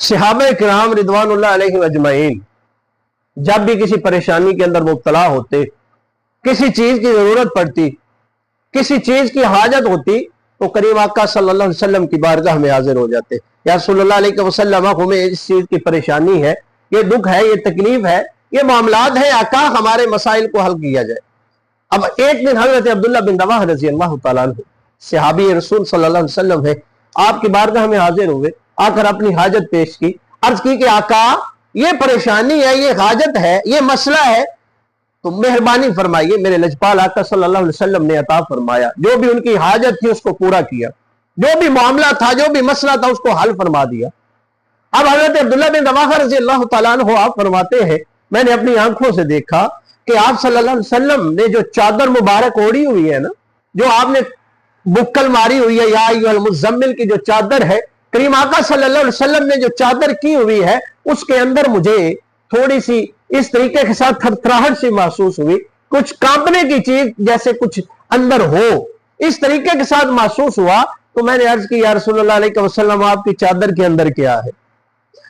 सहाबा किराम रिदवानुल्लाह अलैहिम अजमईन जब भी किसी परेशानी के अंदर मुब्तला होते, किसी चीज की जरूरत पड़ती, किसी चीज की हाजत होती, तो करीम आका सल्लल्लाहु अलैहि वसल्लम की बारगाह में हाजिर हो जाते। या सल्लल्लाहु अलैहि वसल्लम, हमें इस चीज की परेशानी है, ये दुख है, ये तकलीफ है, ये मामलात है, आका हमारे मसाइल को हल किया जाए। अब एक दिन हजरत अब्दुल्लाह बिन रवाह रजी अल्लाह तआला अन्हु सहाबी रसूल सल्लल्लाहु अलैहि वसल्लम है, आपकी बारगाह में हाजिर हुए, आकर अपनी हाजत पेश की, अर्ज की कि आका ये परेशानी है, ये हाजत है, ये मसला है, तो मेहरबानी फरमाइए। मेरे लजपाल आका सल्लल्लाहु अलैहि वसल्लम ने अता फरमाया, जो भी उनकी हाजत थी उसको पूरा किया, जो भी मामला था, जो भी मसला था उसको हल फरमा दिया। अब हजरत अब्दुल्लाह बिन रवाहा रज़ी अल्लाह तआला अन्हु आप फरमाते हैं, मैंने अपनी आंखों से देखा कि आप सल्लल्लाहु अलैहि वसल्लम ने जो चादर मुबारक ओढ़ी हुई है ना, जो आपने बुक्कल मारी हुई है, या अय्युहल मुज़म्मिल की जो चादर है, करीम आका सल्लल्लाहु अलैहि वसल्लम ने जो चादर की हुई है, उसके अंदर मुझे थोड़ी सी इस तरीके के साथ थरथराहट सी महसूस हुई, कुछ कांपने की चीज जैसे कुछ अंदर हो, इस तरीके के साथ महसूस हुआ। तो मैंने अर्ज की, या रसूलुल्लाह अलैहि वसल्लम, आपकी चादर के अंदर क्या है?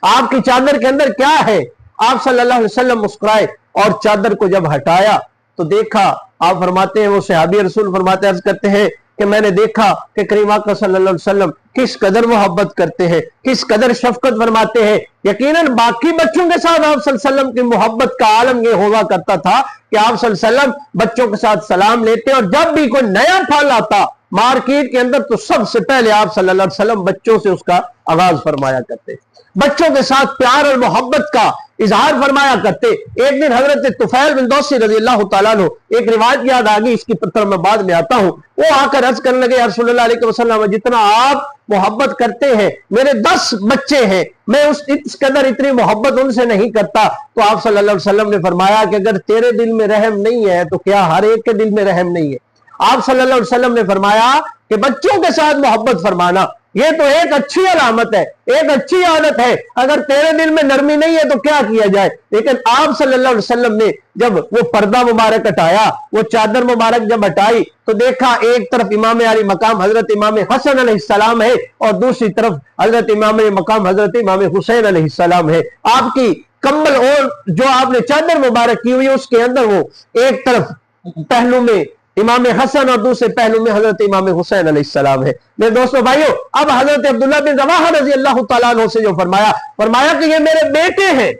आपकी चादर के अंदर क्या है? आप सल्लल्लाहु अलैहि वसल्लम मुस्कुराए और चादर को जब हटाया तो देखा, आप फरमाते हैं, वो सहाबी रसूल फरमाते अर्ज करते हैं कि मैंने देखा कि करीम आका सल्लल्लाहु अलैहि वसल्लम किस कदर मोहब्बत करते हैं, किस कदर शफकत फरमाते हैं। यकीनन बाकी बच्चों के साथ आप सल्लल्लाहु अलैहि वसल्लम की मोहब्बत का आलम ये हुआ करता था कि आप सल्लल्लाहु अलैहि वसल्लम बच्चों के साथ सलाम लेते, और जब भी कोई नया फल आता मार्केट के अंदर तो सबसे पहले आप सल्लल्लाहु अलैहि वसल्लम बच्चों से उसका आगाज फरमाया करते, बच्चों के साथ प्यार और मोहब्बत का इजहार फरमाया करते। एक दिन हजरत तुफैल बिन दौसी रज़ी अल्लाह तआला अन्हु, एक रिवायत याद आ गई, इसकी तरफ मैं बाद में आता हूं, वो आकर अर्ज करने लगे, या रसूलुल्लाह अलैहि वसल्लम, जितना आप मोहब्बत करते हैं, मेरे 10 बच्चे हैं, मैं इस कदर इतनी मोहब्बत उनसे नहीं करता। तो आप सल्लल्लाहु अलैहि वसल्लम ने फरमाया कि अगर तेरे दिल में रहम नहीं है तो क्या हर एक के दिल में रहम नहीं है? आप सल्लल्लाहु अलैहि वसल्लम ने फरमाया कि बच्चों के साथ मोहब्बत फरमाना ये तो एक अच्छी अलामत है, एक अच्छी आदत है, अगर तेरे दिल में नरमी नहीं है तो क्या किया जाए। लेकिन आप सल्लल्लाहु अलैहि वसल्लम ने जब वो पर्दा मुबारक हटाया, वो चादर मुबारक जब हटाई, तो देखा एक तरफ इमाम अली मकाम हजरत इमाम हसन अलैहिस्सलाम है और दूसरी तरफ हजरत इमाम मकाम हजरत इमाम हुसैन अलैहिस्सलाम है। आपकी कम्बल और जो आपने चादर मुबारक की हुई है उसके अंदर वो एक तरफ पहलू में इमाम हसन और दूसरे पहलू में हजरत इमाम हुसैन अलैहिस्सलाम है। मेरे दोस्तों भाइयों, अब हजरत अब्दुल्लाह बिन रवाहा रज़ी अल्लाह तआला अन्हु से जो फरमाया कि ये मेरे बेटे हैं,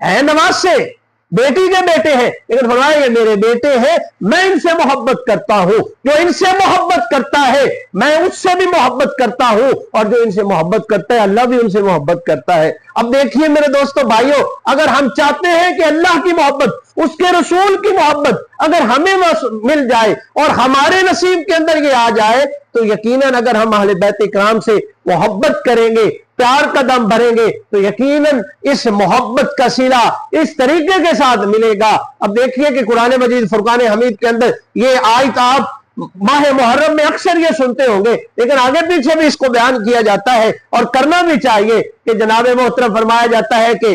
है नवाज से बेटी के बेटे हैं, लेकिन फरमाया ये मेरे बेटे हैं, मैं इनसे मोहब्बत करता हूं, जो इनसे मोहब्बत करता है मैं उससे भी मोहब्बत करता हूं, और जो इनसे मोहब्बत करता है अल्लाह भी उनसे मोहब्बत करता है। अब देखिए मेरे दोस्तों भाइयों, अगर हम चाहते हैं कि अल्लाह की मोहब्बत, उसके रसूल की मोहब्बत अगर हमें मिल जाए और हमारे नसीब के अंदर ये आ जाए, तो यकीनन अगर हम अहले बैत इकराम से मोहब्बत करेंगे, प्यार का दम भरेंगे, तो यकीनन इस मोहब्बत का सिला इस तरीके के साथ मिलेगा। अब देखिए कि कुरान मजीद फुरकान हमीद के अंदर ये आयत आप माह मुहर्रम में अक्सर ये सुनते होंगे, लेकिन आगे पीछे भी इसको बयान किया जाता है और करना भी चाहिए कि जनाब मोहतरम फरमाया जाता है कि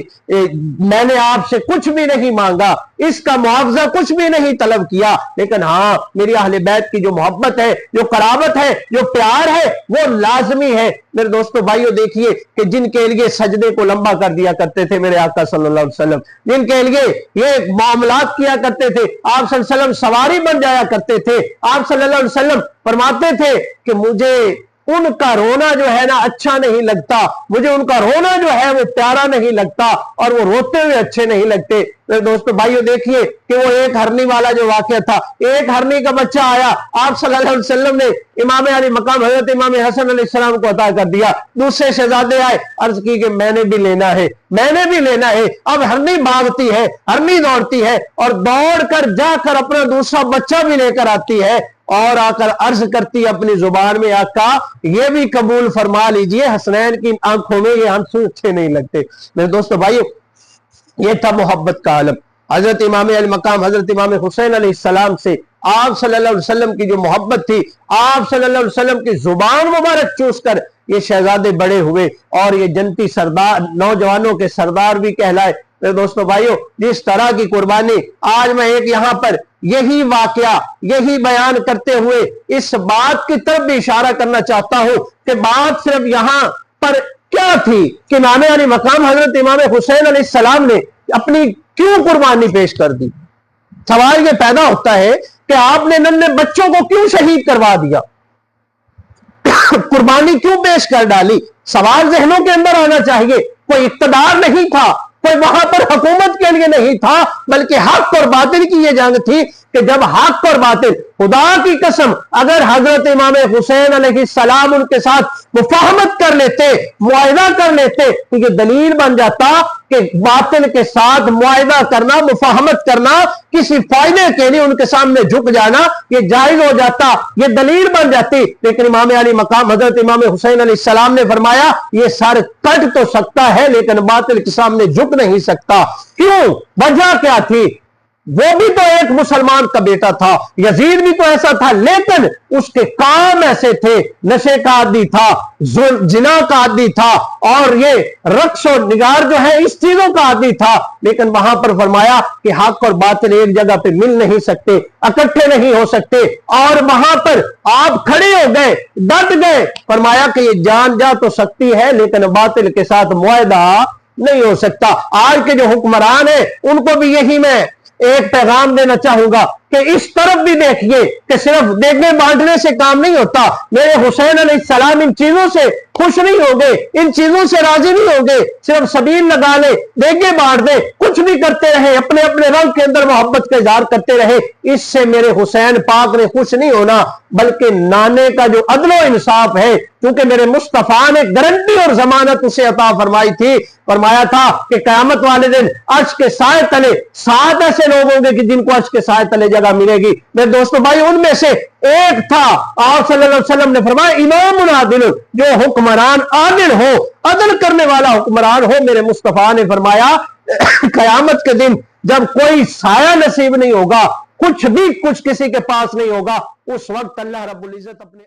मैंने आपसे कुछ भी नहीं मांगा, इसका मुआवजा कुछ भी नहीं तलब किया, लेकिन हाँ मेरी अहले बैत की जो मोहब्बत है, जो कराबत है, जो प्यार है, वो लाजमी है। मेरे दोस्तों भाइयों देखिए कि जिनके लिए सजदे को लंबा कर दिया करते थे मेरे आका सल्लल्लाहु अलैहि वसल्लम, जिनके लिए ये मामलात किया करते थे, आप सल्लल्लाहु अलैहि वसल्लम सवारी बन जाया करते थे, आप सल्लल्लाहु अलैहि वसल्लम फरमाते थे कि मुझे उनका रोना जो है ना अच्छा नहीं लगता, मुझे उनका रोना जो है वो प्यारा नहीं लगता, और वो रोते हुए अच्छे नहीं लगते। तो दोस्तों भाइयों देखिए कि वो एक हरनी वाला जो वाकया था, एक हरनी का बच्चा आया, आप सल्लल्लाहु अलैहि वसल्लम ने इमाम अली मकाम हजरत इमाम हसन अलैहिस्सलाम को अता कर दिया। दूसरे शहजादे आए, अर्ज की कि मैंने भी लेना है, मैंने भी लेना है। अब हरनी भागती है, हरनी दौड़ती है और दौड़कर जाकर अपना दूसरा बच्चा भी लेकर आती है और आकर अर्ज करती अपनी जुबान में, आका ये भी कबूल फरमा लीजिए, हसनैन की आंखों में ये आंसू अच्छे नहीं लगते। मेरे दोस्तों भाइयों, ये था मोहब्बत का आलम। हजरत इमाम अल मकाम हजरत इमाम हुसैन अलैहिस्सलाम से आप सल्लल्लाहु अलैहि वसल्लम की जो मोहब्बत थी, आप सल्लल्लाहु अलैहि वसल्लम की जुबान मुबारक चूस कर ये शहजादे बड़े हुए और ये जनती सरदार, नौजवानों के सरदार भी कहलाए। मेरे दोस्तों भाइयों, जिस तरह की कुर्बानी, आज मैं एक यहां पर यही वाकया, यही बयान करते हुए इस बात की तरफ भी इशारा करना चाहता हूं कि बात सिर्फ यहां पर क्या थी कि इमाम अली मकाम हजरत इमाम हुसैन अलैहिस्सलाम ने अपनी क्यों कुर्बानी पेश कर दी। सवाल ये पैदा होता है कि आपने नन्हे बच्चों को क्यों शहीद करवा दिया, कुर्बानी क्यों पेश कर डाली। सवाल जहनों के अंदर आना चाहिए। कोई इक्तदार नहीं था, कोई वहां पर हुकूमत के लिए नहीं था, बल्कि हक और बातिल की यह जंग थी कि जब हक और बातिल, खुदा की कसम अगर हजरत इमाम हुसैन अलैहिस्सलाम उनके साथ मुफाहमत कर लेते, मुआहिदा कर लेते, तो ये दलील बन जाता कि बातिल के साथ मुआहिदा करना, मुफाहमत करना, किसी फायदे के लिए उनके सामने झुक जाना, ये जायज हो जाता, ये दलील बन जाती। लेकिन इमाम अली मकाम हजरत इमाम हुसैन अलैहिस्सलाम ने फरमाया ये सर कट तो सकता है लेकिन बातिल के सामने झुक नहीं सकता। क्यों? वजह क्या थी? वो भी तो एक मुसलमान का बेटा था, यजीद भी तो ऐसा था, लेकिन उसके काम ऐसे थे, नशे का आदी था, जिना का आदी था, और ये रक्स और निगार जो है इस चीजों का आदी था। लेकिन वहां पर फरमाया कि हक और बातिल एक जगह पे मिल नहीं सकते, इकट्ठे नहीं हो सकते, और वहां पर आप खड़े हो गए, डट गए। फरमाया कि ये जान जा तो सकती है लेकिन बातिल के साथ मुआहिदा नहीं हो सकता। आज के जो हुक्मरान है उनको भी यही मैं एक पैगाम देना चाहूंगा कि इस तरफ भी देखिए कि सिर्फ देने बांटने से काम नहीं होता। मेरे हुसैन अलैहिस्सलाम इन चीजों से खुश नहीं हो गए, इन चीजों से राजी नहीं हो गए, सिर्फ सबील लगा ले, देगे बांट दे, कुछ भी करते रहे, अपने अपने रंग के अंदर मोहब्बत का इजहार करते रहे। इससे मेरे हुसैन पाक ने खुश नहीं होना, बल्कि नाने का जो अदलो इंसाफ है, क्योंकि मेरे मुस्तफा ने गारंटी और जमानत उसे अता फरमाई थी। फरमाया था कि क़यामत वाले दिन अर्श के साए तले 7 ऐसे लोग होंगे कि जिनको अर्श के साए तले जगह मिलेगी। मेरे दोस्तों भाई, उनमें से एक था, आप सल्लल्लाहु अलैहि वसल्लम ने फरमाया इमामुन आदिल, जो हुक्मरान आदिल हो, अदल करने वाला हुक्मरान हो। मेरे मुस्तफा ने फरमाया क़यामत के दिन जब कोई साया नसीब नहीं होगा, कुछ भी कुछ किसी के पास नहीं होगा, उस वक्त अल्लाह रब्बुल इज्जत अपने